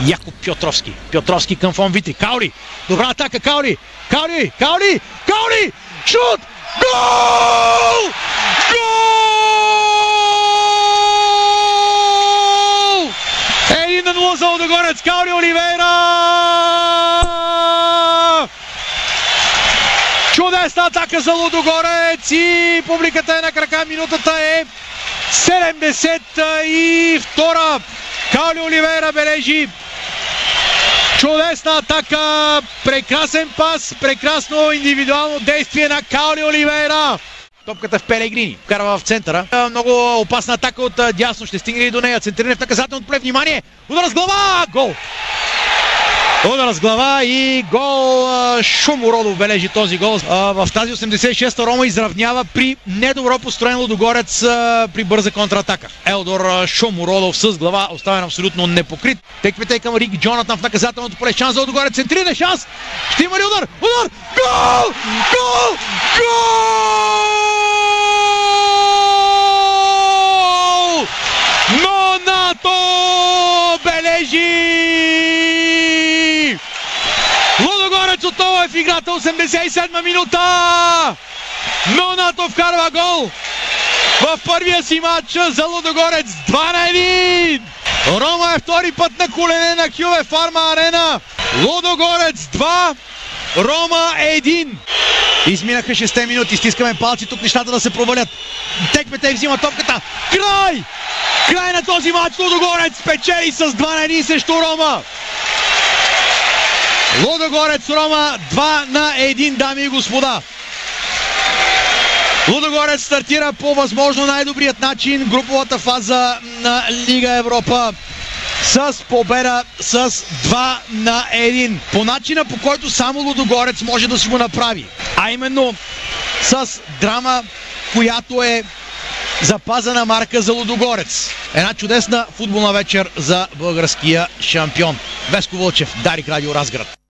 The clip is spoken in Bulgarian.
Якоб Пьотровски. Пьотровски към Фон Витри. Каури. Добра атака. Каури. Каури. Каури. Каури. Шут. Гол! Гол! 1-0 за Лудогорец. Каури Оливейра. Чудесна атака за Лудогорец и публиката е на крака. Минутата е 72. Каури Оливейра бележи чудесна атака, прекрасен пас, прекрасно индивидуално действие на Каури Оливейра. Топката в Пелегрини, вкарва в центъра. Много опасна атака от дясно, ще стигне и до нея. Центриране в наказателното поле, внимание! Удар с глава! Гол! Удар с глава и гол. Шумородов бележи този гол. В тази 86-та Рома изравнява при недобро построен Лудогорец при бърза контратака. Елдор Шумородов с глава оставен абсолютно непокрит. Теквете към Рик Джонатан в наказателното поле. Шанс за Лудогорец. Центриране, шанс! Ще има ли удар? Удар! Гол! Гол! Гол! Нонато бележи! Лудогорец отново е в играта, 87-ма минута! Нонато вкарва гол в първия си матч за Лудогорец, 2-1! Рома е втори път на колене на Хюве Фарма Арена. Лудогорец 2, Рома 1. Изминаха 6 минути, стискаме палци, тук нещата да се провалят. Текпете взима топката. Край! Край на този матч. Лудогорец печели с 2-1 срещу Рома. Лудогорец Рома 2-1, дами и господа. Лудогорец стартира по възможно най-добрият начин груповата фаза на Лига Европа с победа с 2-1. По начина, по който само Лудогорец може да си го направи. А именно с драма, която е запазена марка за Лудогорец. Една чудесна футболна вечер за българския шампион. Веско Вълчев, Дарик, Радио Разград.